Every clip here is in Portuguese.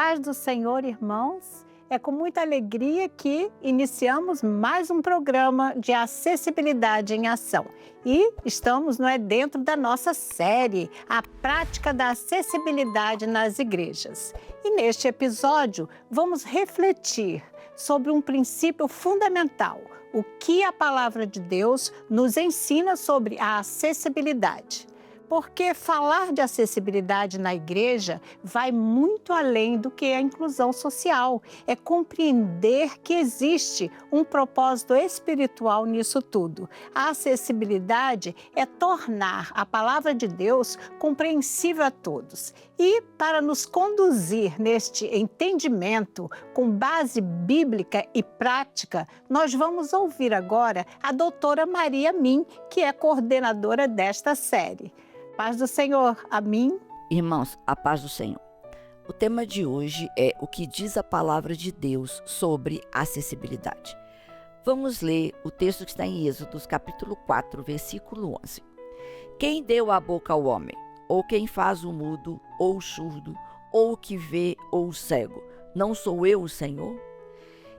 paz do Senhor, irmãos. É com muita alegria que iniciamos mais um programa de acessibilidade em ação. E estamos, dentro da nossa série, A Prática da Acessibilidade nas Igrejas. E neste episódio, vamos refletir sobre um princípio fundamental, o que a Palavra de Deus nos ensina sobre a acessibilidade. Porque falar de acessibilidade na igreja vai muito além do que a inclusão social. É compreender que existe um propósito espiritual nisso tudo. A acessibilidade é tornar a palavra de Deus compreensível a todos. E para nos conduzir neste entendimento com base bíblica e prática, nós vamos ouvir agora a doutora Maria Min, que é coordenadora desta série. Paz do Senhor, amém? Irmãos, a paz do Senhor. O tema de hoje é o que diz a palavra de Deus sobre acessibilidade. Vamos ler o texto que está em Êxodo, capítulo 4, versículo 11. Quem deu a boca ao homem? Ou quem faz o mudo, ou o surdo, ou o que vê, ou o cego? Não sou eu o Senhor?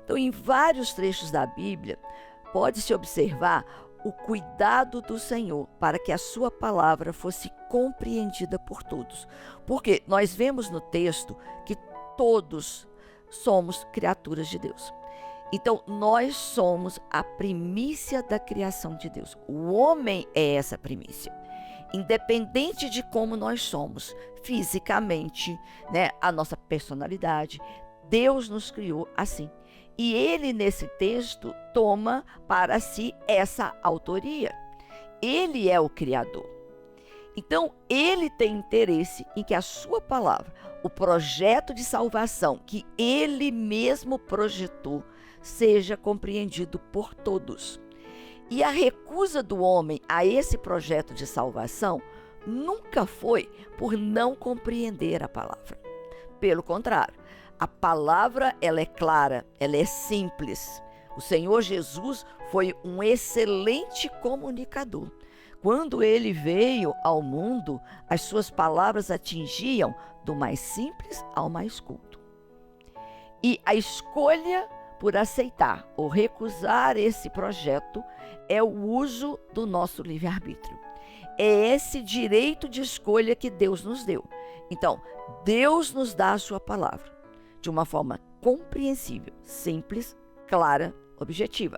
Então, em vários trechos da Bíblia, pode-se observar o cuidado do Senhor para que a sua palavra fosse compreendida por todos. Porque nós vemos no texto que todos somos criaturas de Deus. Então, nós somos a primícia da criação de Deus. O homem é essa primícia. Independente de como nós somos fisicamente, a nossa personalidade, Deus nos criou assim. E ele, nesse texto, toma para si essa autoria. Ele é o Criador. Então, ele tem interesse em que a sua palavra, o projeto de salvação que ele mesmo projetou, seja compreendido por todos. E a recusa do homem a esse projeto de salvação nunca foi por não compreender a palavra. Pelo contrário, a palavra, ela é clara, ela é simples. O Senhor Jesus foi um excelente comunicador. Quando ele veio ao mundo, as suas palavras atingiam do mais simples ao mais culto. E a escolha por aceitar ou recusar esse projeto é o uso do nosso livre-arbítrio. É esse direito de escolha que Deus nos deu. Então, Deus nos dá a sua palavra de uma forma compreensível, simples, clara, objetiva.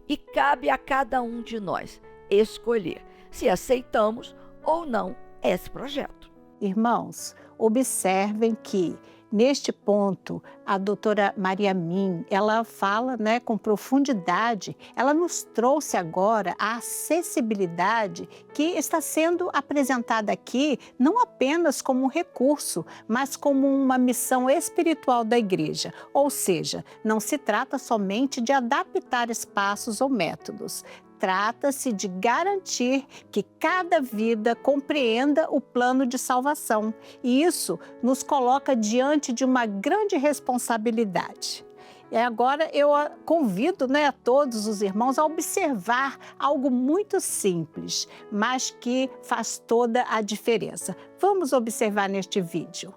E cabe a cada um de nós escolher se aceitamos ou não esse projeto. Irmãos, observem que, neste ponto, a doutora Maria Min, ela fala com profundidade, ela nos trouxe agora a acessibilidade que está sendo apresentada aqui não apenas como um recurso, mas como uma missão espiritual da igreja. Ou seja, não se trata somente de adaptar espaços ou métodos. Trata-se de garantir que cada vida compreenda o plano de salvação. E isso nos coloca diante de uma grande responsabilidade. E agora eu convido a todos os irmãos a observar algo muito simples, mas que faz toda a diferença. Vamos observar neste vídeo.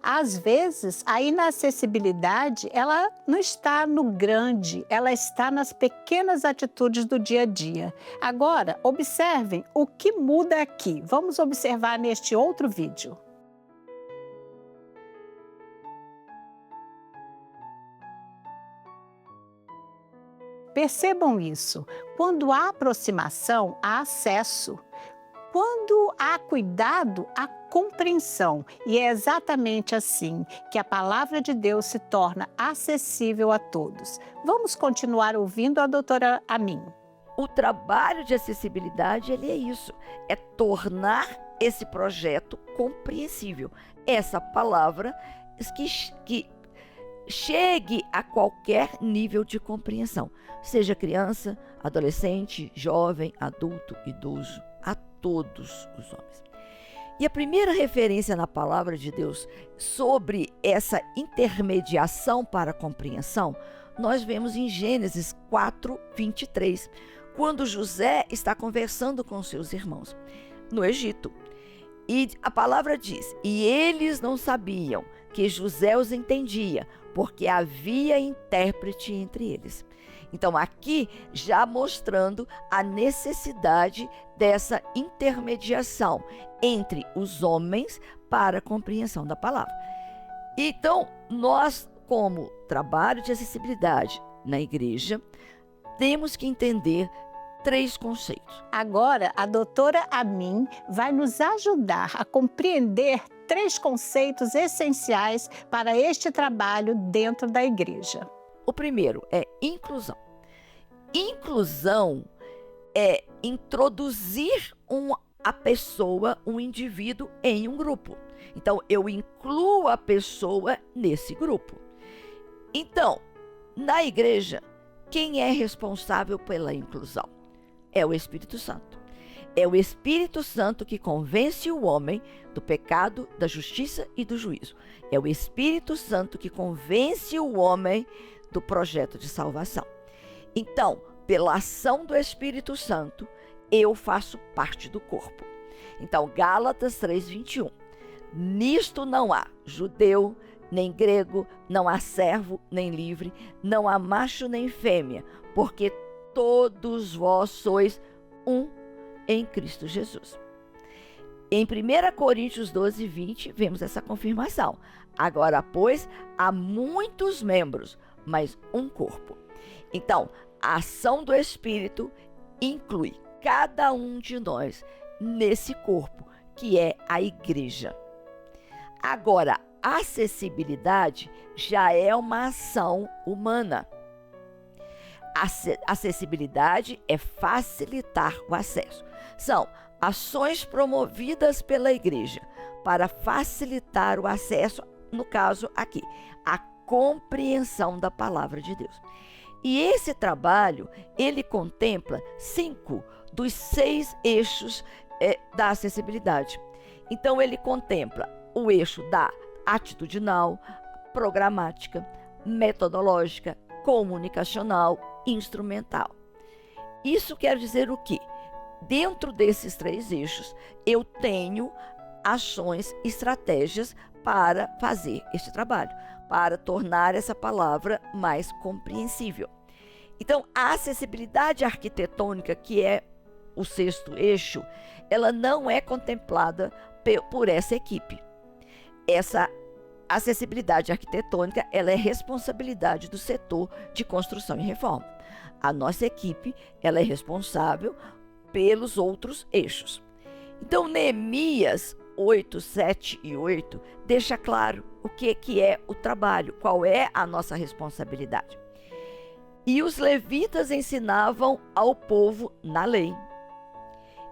Às vezes, a inacessibilidade, ela não está no grande, ela está nas pequenas atitudes do dia a dia. Agora, observem o que muda aqui. Vamos observar neste outro vídeo. Percebam isso. Quando há aproximação, há acesso. Quando há cuidado, há compreensão. E é exatamente assim que a palavra de Deus se torna acessível a todos. Vamos continuar ouvindo a doutora Amin. O trabalho de acessibilidade, ele é isso. É tornar esse projeto compreensível. Essa palavra que chegue a qualquer nível de compreensão. Seja criança, adolescente, jovem, adulto, idoso, a todos os homens. E a primeira referência na palavra de Deus sobre essa intermediação para a compreensão, nós vemos em Gênesis 4, 23, quando José está conversando com seus irmãos. no Egito. E a palavra diz: e eles não sabiam que José os entendia, porque havia intérprete entre eles. Então, aqui já mostrando a necessidade dessa intermediação entre os homens para a compreensão da palavra. Então, nós, como trabalho de acessibilidade na igreja, temos que entender 3 conceitos. Agora, a doutora Amin vai nos ajudar a compreender 3 conceitos essenciais para este trabalho dentro da igreja. O primeiro é inclusão. Inclusão é introduzir a pessoa, um indivíduo, em um grupo. Então, eu incluo a pessoa nesse grupo. Então, na igreja, quem é responsável pela inclusão? É o Espírito Santo. É o Espírito Santo que convence o homem do pecado, da justiça e do juízo. É o Espírito Santo que convence o homem do projeto de salvação. Então, pela ação do Espírito Santo, eu faço parte do corpo. Então, Gálatas 3:21. Nisto não há judeu, nem grego, não há servo, nem livre, não há macho, nem fêmea, porque todos vós sois um em Cristo Jesus. Em 1 Coríntios 12:20, vemos essa confirmação. Agora, pois, há muitos membros, mas um corpo. Então, a ação do Espírito inclui cada um de nós nesse corpo, que é a igreja. Agora, a acessibilidade já é uma ação humana. Acessibilidade é facilitar o acesso. São ações promovidas pela igreja para facilitar o acesso, no caso aqui, a compreensão da palavra de Deus. E esse trabalho, ele contempla 5 dos 6 eixos da acessibilidade. Então, ele contempla o eixo da atitudinal, programática, metodológica, comunicacional, instrumental. Isso quer dizer o quê? Dentro desses 3 eixos, eu tenho ações, estratégias para fazer este trabalho, para tornar essa palavra mais compreensível. Então, a acessibilidade arquitetônica, que é o 6º eixo, ela não é contemplada por essa equipe. Essa acessibilidade arquitetônica, ela é responsabilidade do setor de construção e reforma. A nossa equipe, ela é responsável pelos outros eixos. Então, Neemias 8, 7 e 8 deixa claro o que é o trabalho, qual é a nossa responsabilidade. E os levitas ensinavam ao povo na lei.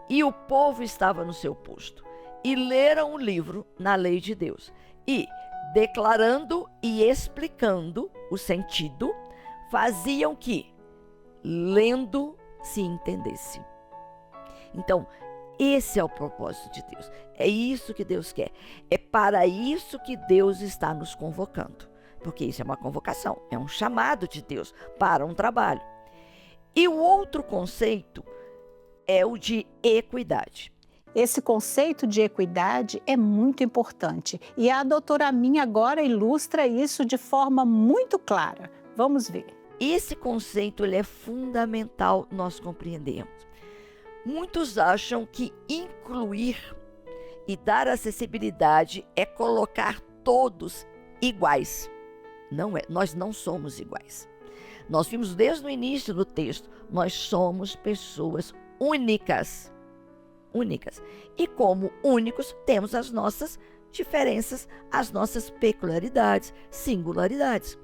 E o povo estava no seu posto. E leram o livro na lei de Deus. E, declarando e explicando o sentido, faziam que, lendo, se entendesse. Então, esse é o propósito de Deus. É isso que Deus quer. É para isso que Deus está nos convocando. Porque isso é uma convocação, é um chamado de Deus para um trabalho. E o outro conceito é o de equidade. Esse conceito de equidade é muito importante e a doutora Amin agora ilustra isso de forma muito clara. Vamos ver. Esse conceito ele é fundamental nós compreendermos. Muitos acham que incluir e dar acessibilidade é colocar todos iguais. Não é, nós não somos iguais. Nós vimos desde o início do texto, nós somos pessoas únicas. Únicas. E como únicos, temos as nossas diferenças, as nossas peculiaridades, singularidades.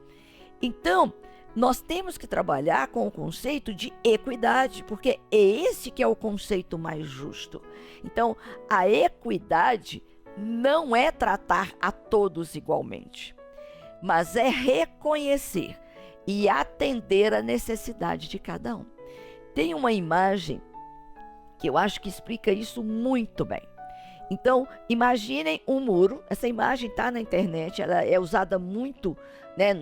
Então, nós temos que trabalhar com o conceito de equidade, porque é esse que é o conceito mais justo. Então, a equidade não é tratar a todos igualmente, mas é reconhecer e atender a necessidade de cada um. Tem uma imagem que eu acho que explica isso muito bem. Então, imaginem um muro, essa imagem está na internet, ela é usada muito, né,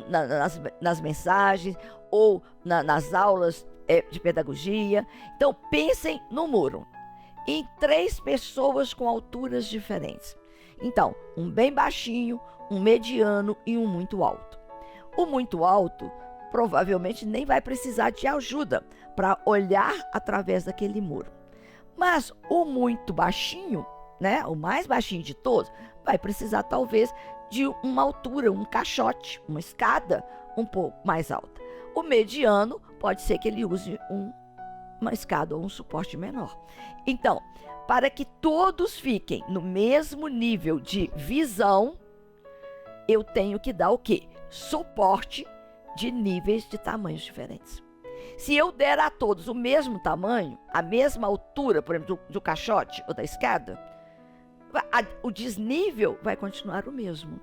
nas mensagens ou nas aulas de pedagogia. Então, pensem no muro. em 3 pessoas com alturas diferentes. Então, um bem baixinho, um mediano e um muito alto. O muito alto provavelmente nem vai precisar de ajuda para olhar através daquele muro. Mas o muito baixinho, né, o mais baixinho de todos, vai precisar talvez de uma altura, um caixote, uma escada um pouco mais alta. O mediano pode ser que ele use uma escada ou um suporte menor. Então, para que todos fiquem no mesmo nível de visão, eu tenho que dar o quê? Suporte de níveis de tamanhos diferentes. Se eu der a todos o mesmo tamanho, a mesma altura, por exemplo, do caixote ou da escada, o desnível vai continuar o mesmo.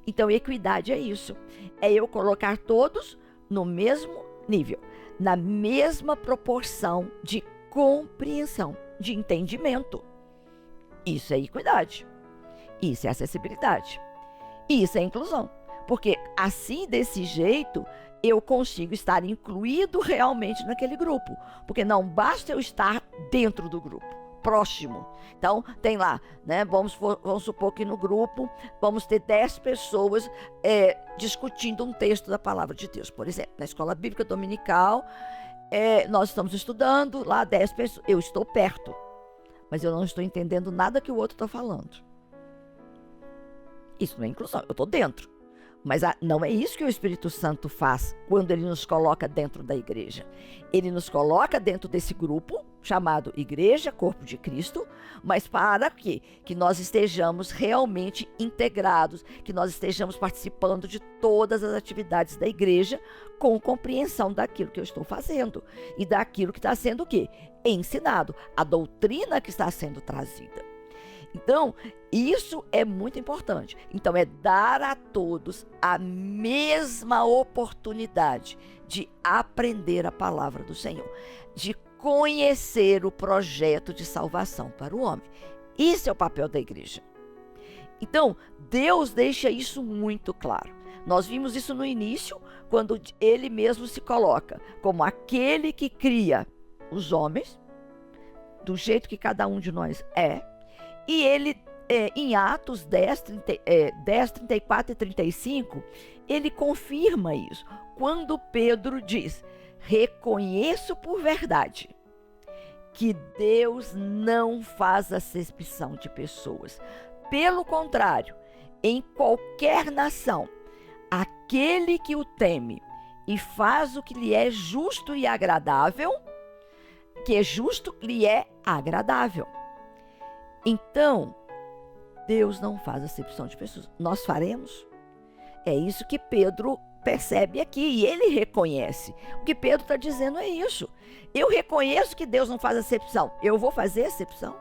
Então, equidade é isso. É eu colocar todos no mesmo nível, na mesma proporção de compreensão, de entendimento. Isso é equidade. Isso é acessibilidade. Isso é inclusão. Porque assim, desse jeito, eu consigo estar incluído realmente naquele grupo. Porque não basta eu estar dentro do grupo, próximo. Então, tem lá, né? Vamos supor que no grupo vamos ter 10 pessoas discutindo um texto da palavra de Deus. Por exemplo, na escola bíblica dominical, nós estamos estudando, lá 10 pessoas, eu estou perto, mas eu não estou entendendo nada que o outro está falando. Isso não é inclusão, eu estou dentro. Mas não é isso que o Espírito Santo faz quando ele nos coloca dentro da igreja. Ele nos coloca dentro desse grupo, chamado Igreja, Corpo de Cristo, mas para quê? Que nós estejamos realmente integrados, que nós estejamos participando de todas as atividades da igreja com compreensão daquilo que eu estou fazendo e daquilo que está sendo o quê? Ensinado, a doutrina que está sendo trazida. Então, isso é muito importante. Então, é dar a todos a mesma oportunidade de aprender a palavra do Senhor, de conhecer o projeto de salvação para o homem. Esse é o papel da igreja. Então, Deus deixa isso muito claro. Nós vimos isso no início, quando ele mesmo se coloca como aquele que cria os homens, do jeito que cada um de nós é. E ele, em Atos 10, 34 e 35, ele confirma isso. Quando Pedro diz, reconheço por verdade que Deus não faz acepção de pessoas. Pelo contrário, em qualquer nação, aquele que o teme e faz o que lhe é justo e agradável, que é justo lhe é agradável. Então, Deus não faz acepção de pessoas. Nós faremos? É isso que Pedro percebe aqui e ele reconhece. O que Pedro está dizendo é isso. Eu reconheço que Deus não faz acepção. Eu vou fazer acepção?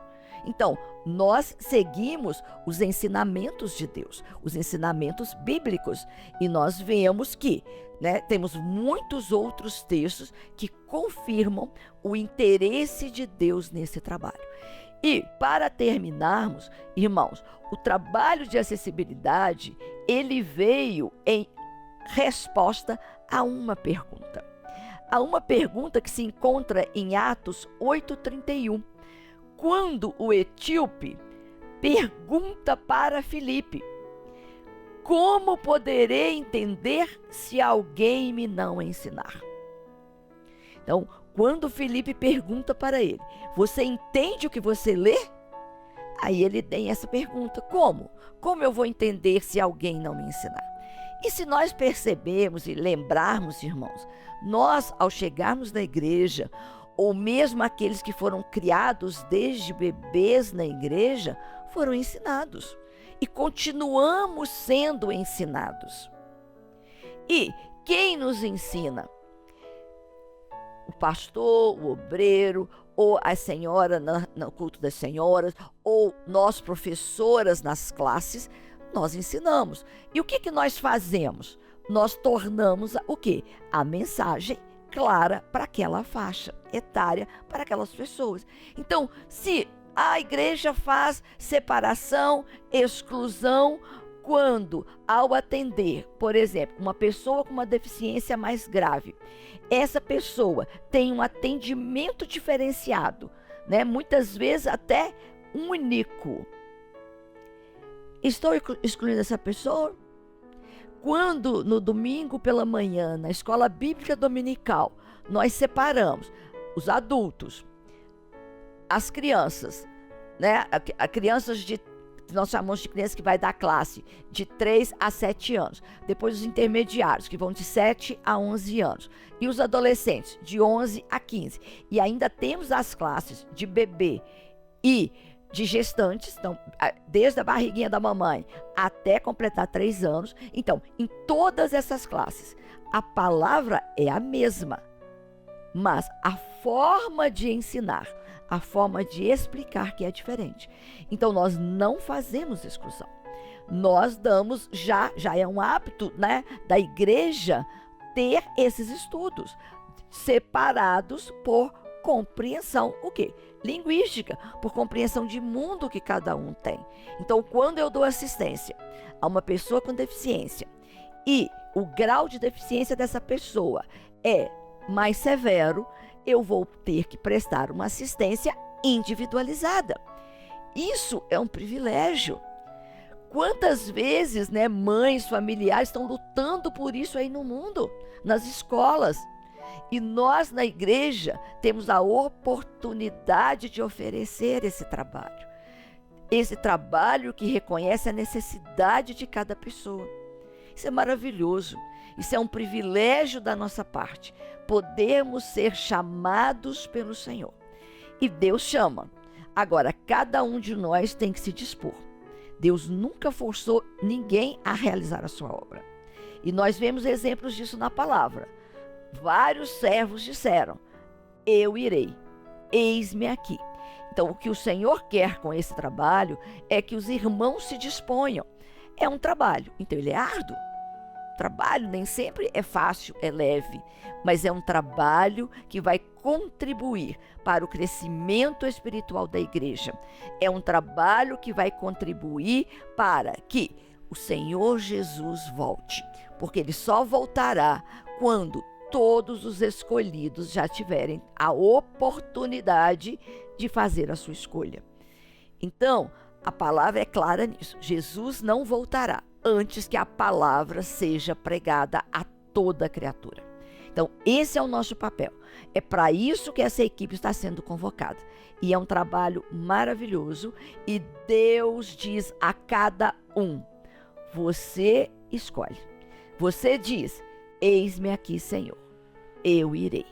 Então, nós seguimos os ensinamentos de Deus, os ensinamentos bíblicos. E nós vemos que, temos muitos outros textos que confirmam o interesse de Deus nesse trabalho. E, para terminarmos, irmãos, o trabalho de acessibilidade, ele veio em resposta a uma pergunta. A uma pergunta que se encontra em Atos 8:31, quando o etíope pergunta para Filipe, como poderei entender se alguém me não ensinar? Então, quando Filipe pergunta para ele, você entende o que você lê? Aí ele tem essa pergunta, como? Como eu vou entender se alguém não me ensinar? E se nós percebermos e lembrarmos, irmãos, nós ao chegarmos na igreja, ou mesmo aqueles que foram criados desde bebês na igreja, foram ensinados. E continuamos sendo ensinados. E quem nos ensina? O pastor, o obreiro, ou a senhora no culto das senhoras, ou nós professoras nas classes, nós ensinamos. E o que nós fazemos? Nós tornamos o quê? A mensagem clara para aquela faixa etária, para aquelas pessoas. Então, se a igreja faz separação, exclusão, quando, ao atender, por exemplo, uma pessoa com uma deficiência mais grave, essa pessoa tem um atendimento diferenciado né? Muitas vezes até único. Estou excluindo essa pessoa? Quando no domingo pela manhã, na escola bíblica dominical, nós separamos os adultos, as crianças, né? Crianças nós chamamos de crianças que vai dar classe de 3 a 7 anos. Depois os intermediários, que vão de 7 a 11 anos. E os adolescentes, de 11 a 15. E ainda temos as classes de bebê e de gestantes, então, desde a barriguinha da mamãe até completar 3 anos. Então, em todas essas classes, a palavra é a mesma, mas a forma de ensinar, a forma de explicar que é diferente. Então, nós não fazemos exclusão. Nós damos, já é um hábito, né, da igreja ter esses estudos separados por compreensão, o quê? Linguística, por compreensão de mundo que cada um tem. Então, quando eu dou assistência a uma pessoa com deficiência e o grau de deficiência dessa pessoa é mais severo, eu vou ter que prestar uma assistência individualizada. Isso é um privilégio. Quantas vezes, né, mães, familiares estão lutando por isso aí no mundo, nas escolas. E nós, na igreja, temos a oportunidade de oferecer esse trabalho. Esse trabalho que reconhece a necessidade de cada pessoa. Isso é maravilhoso. Isso é um privilégio da nossa parte. Podemos ser chamados pelo Senhor. E Deus chama. Agora, cada um de nós tem que se dispor. Deus nunca forçou ninguém a realizar a sua obra. E nós vemos exemplos disso na palavra. Vários servos disseram: eu irei, eis-me aqui. Então, o que o Senhor quer com esse trabalho é que os irmãos se disponham. É um trabalho, então ele é árduo. O trabalho nem sempre é fácil, é leve, mas é um trabalho que vai contribuir para o crescimento espiritual da igreja. É um trabalho que vai contribuir para que o Senhor Jesus volte, porque ele só voltará quando todos os escolhidos já tiverem a oportunidade de fazer a sua escolha. Então, a palavra é clara nisso. Jesus não voltará antes que a palavra seja pregada a toda criatura. Então, esse é o nosso papel. É para isso que essa equipe está sendo convocada. E é um trabalho maravilhoso. E Deus diz a cada um: você escolhe. Você diz: eis-me aqui, Senhor, eu irei.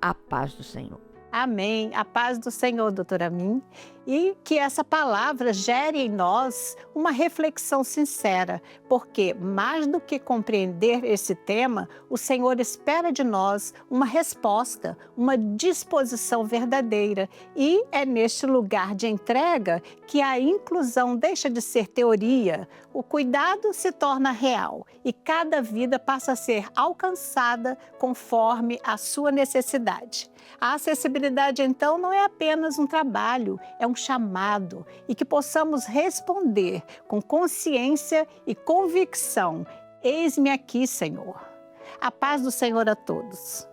A paz do Senhor. Amém. A paz do Senhor, doutora Min. E que essa palavra gere em nós uma reflexão sincera, porque mais do que compreender esse tema, o Senhor espera de nós uma resposta, uma disposição verdadeira. E é neste lugar de entrega que a inclusão deixa de ser teoria, o cuidado se torna real e cada vida passa a ser alcançada conforme a sua necessidade. A acessibilidade, então, não é apenas um trabalho, é um chamado, e que possamos responder com consciência e convicção: eis-me aqui, Senhor. A paz do Senhor a todos.